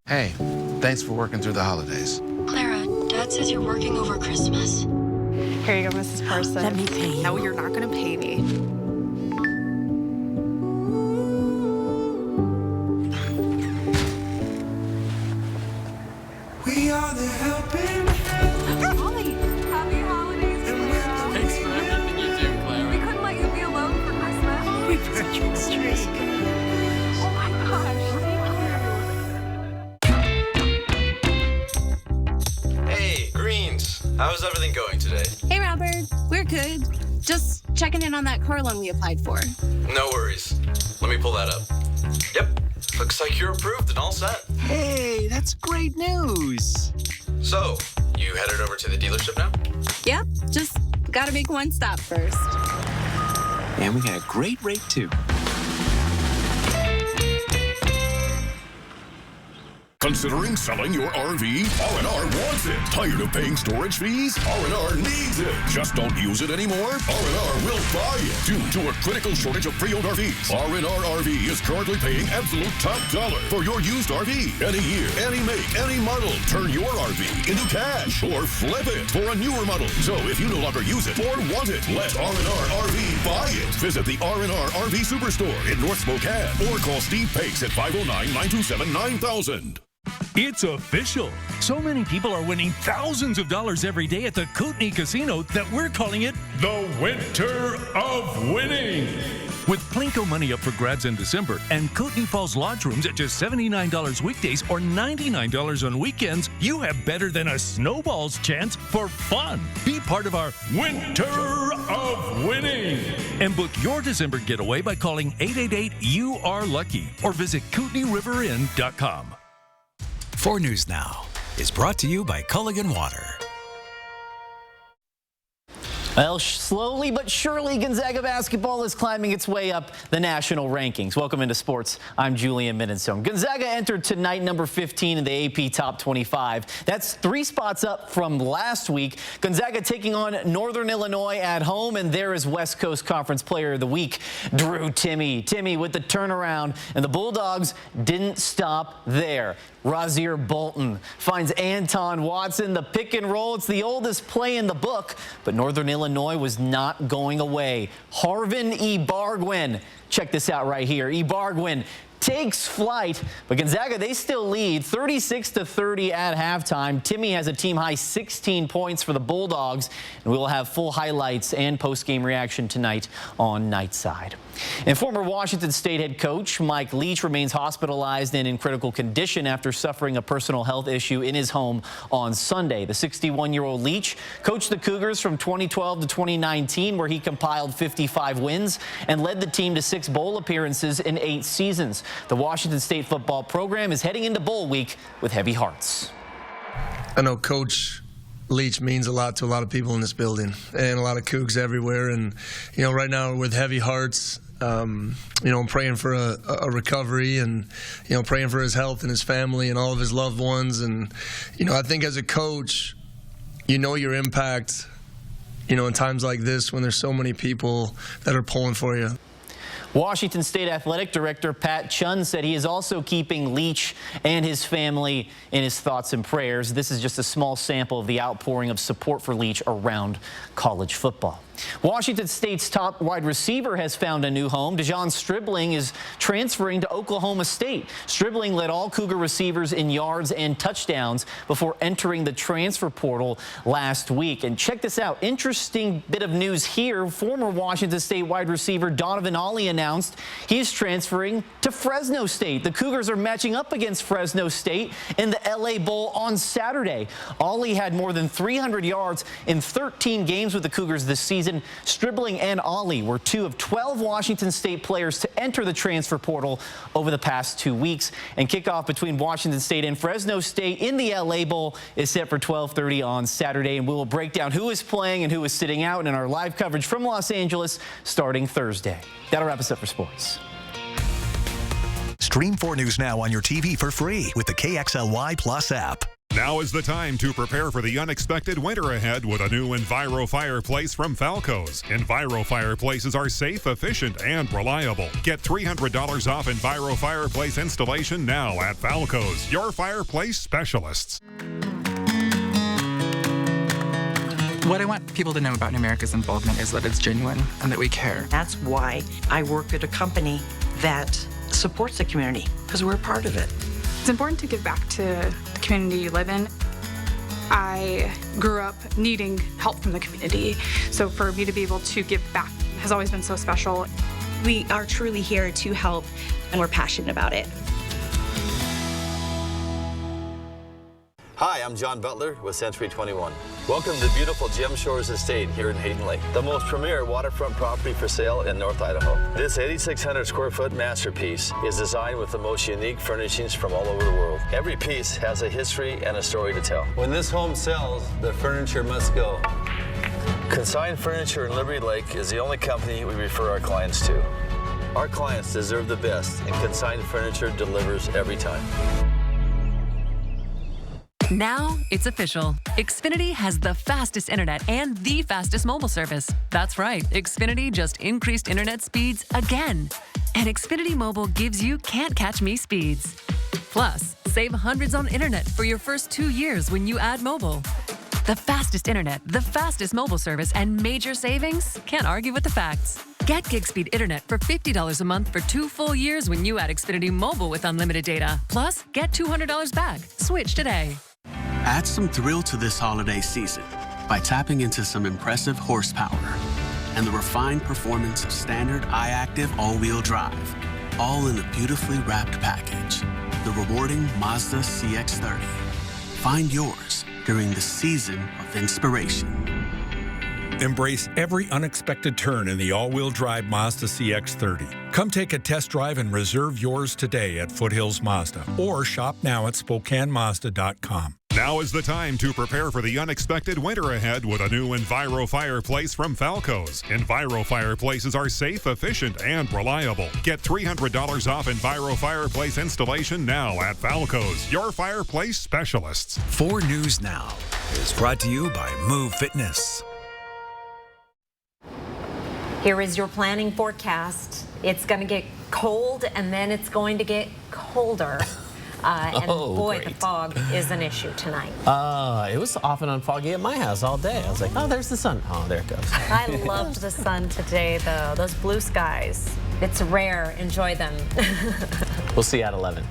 Hey, thanks for working through the holidays. Clara, Dad says you're working over Christmas. Here you go, Mrs. Parson. Let me pay you. No, you're not going to pay me. We are the helping. Holly, happy holidays, Clara. Thanks for everything you do, Clara. We couldn't let you be alone for Christmas. We brought you a streak. Oh my gosh, Hey, Greens. How's everything going today? Hey, Robert. We're good. Just checking in on that car loan we applied for. No worries. Let me pull that up. Yep. Looks like you're approved and all set. Hey, that's great news. So, you headed over to the dealership now? Yep. Just gotta make one stop first. And we got a great rate, too. Considering selling your RV? R&R wants it. Tired of paying storage fees? R&R needs it. Just don't use it anymore? R&R will buy it. Due to a critical shortage of pre-owned RVs, R&R RV is currently paying absolute top dollar for your used RV. Any year, any make, any model. Turn your RV into cash or flip it for a newer model. So if you no longer use it or want it, let R&R RV buy it. Visit the R&R RV Superstore in North Spokane or call Steve Pace at 509-927-9000. It's official. So many people are winning thousands of dollars every day at the Kootenai Casino that we're calling it the Winter of Winning. With Plinko money up for grabs in December and Kootenai Falls Lodge rooms at just $79 weekdays or $99 on weekends, you have better than a snowball's chance for fun. Be part of our Winter of Winning. And book your December getaway by calling 888-YOU-ARE-LUCKY or visit KootenaiRiverInn.com. 4 News Now is brought to you by Culligan Water. Well, slowly but surely, Gonzaga basketball is climbing its way up the national rankings. Welcome into sports. I'm Julian Minnesome. Gonzaga entered tonight number 15 in the AP Top 25. That's 3 spots up from last week. Gonzaga taking on Northern Illinois at home, and there is West Coast Conference Player of the Week, Drew Timme. Timme with the turnaround, and the Bulldogs didn't stop there. Rasir Bolton finds Anton Watson, the pick and roll. It's the oldest play in the book, but Northern Illinois was not going away. Harvin Ibargüen, check this out right here. Ibargüen takes flight, but Gonzaga, they still lead 36-30 at halftime. Timme has a team-high 16 points for the Bulldogs, and we will have full highlights and post-game reaction tonight on Nightside. And former Washington State head coach Mike Leach remains hospitalized and in critical condition after suffering a personal health issue in his home on Sunday. The 61-year-old Leach coached the Cougars from 2012 to 2019, where he compiled 55 wins and led the team to 6 bowl appearances in 8 seasons. The Washington State football program is heading into bowl week with heavy hearts. I know Coach Leach means a lot to a lot of people in this building and a lot of Cougs everywhere. And, you know, right now with heavy hearts, you know, I'm praying for a recovery and, you know, praying for his health and his family and all of his loved ones. And, you know, I think as a coach, you know your impact, you know, in times like this when there's so many people that are pulling for you. Washington State Athletic Director Pat Chun said he is also keeping Leach and his family in his thoughts and prayers. This is just a small sample of the outpouring of support for Leach around college football. Washington State's top wide receiver has found a new home. Dejon Stribling is transferring to Oklahoma State. Stribling led all Cougar receivers in yards and touchdowns before entering the transfer portal last week. And check this out. Interesting bit of news here. Former Washington State wide receiver Donovan Ollie announced he's transferring to Fresno State. The Cougars are matching up against Fresno State in the LA Bowl on Saturday. Ollie had more than 300 yards in 13 games with the Cougars this season. Stribling and Ollie were 2 of 12 Washington State players to enter the transfer portal over the past 2 weeks. And kickoff between Washington State and Fresno State in the LA Bowl is set for 12:30 on Saturday. And we will break down who is playing and who is sitting out in our live coverage from Los Angeles starting Thursday. That'll wrap us up for sports. Stream 4 News now on your TV for free with the KXLY Plus app. Now is the time to prepare for the unexpected winter ahead with a new Enviro fireplace from Falco's. Enviro fireplaces are safe, efficient, and reliable. Get $300 off Enviro fireplace installation now at Falco's, your fireplace specialists. What I want people to know about Numerica's involvement is that it's genuine and that we care. That's why I work at a company that supports the community, because we're a part of it. It's important to give back to the community you live in. I grew up needing help from the community, so for me to be able to give back has always been so special. We are truly here to help, and we're passionate about it. Hi, I'm John Butler with Century 21. Welcome to beautiful Gem Shores Estate here in Hayden Lake, the most premier waterfront property for sale in North Idaho. This 8,600 square foot masterpiece is designed with the most unique furnishings from all over the world. Every piece has a history and a story to tell. When this home sells, the furniture must go. Consign Furniture in Liberty Lake is the only company we refer our clients to. Our clients deserve the best, and Consign Furniture delivers every time. Now it's official. Xfinity has the fastest internet and the fastest mobile service. That's right, Xfinity just increased internet speeds again. And Xfinity Mobile gives you can't-catch-me speeds. Plus, save hundreds on internet for your first 2 years when you add mobile. The fastest internet, the fastest mobile service, and major savings? Can't argue with the facts. Get gig speed internet for $50 a month for 2 full years when you add Xfinity Mobile with unlimited data. Plus, get $200 back. Switch today. Add some thrill to this holiday season by tapping into some impressive horsepower and the refined performance of standard iActive all-wheel drive, all in a beautifully wrapped package. The rewarding Mazda CX-30. Find yours during the season of inspiration. Embrace every unexpected turn in the all-wheel drive Mazda CX-30. Come take a test drive and reserve yours today at Foothills Mazda or shop now at SpokaneMazda.com. Now is the time to prepare for the unexpected winter ahead with a new Enviro fireplace from Falco's. Enviro fireplaces are safe, efficient, and reliable. Get $300 off Enviro fireplace installation now at Falco's, your fireplace specialists. 4 News Now is brought to you by Move Fitness. Here is your planning forecast. It's going to get cold and then it's going to get colder. And boy, the fog is an issue tonight. It was off and on foggy at my house all day. I was like, oh, there's the sun. Oh, there it goes. I loved the sun today, though. Those blue skies. It's rare. Enjoy them. We'll see you at 11.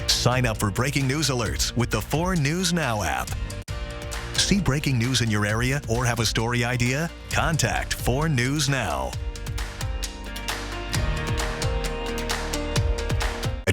Sign up for breaking news alerts with the 4 News Now app. See breaking news in your area or have a story idea? Contact 4 News Now.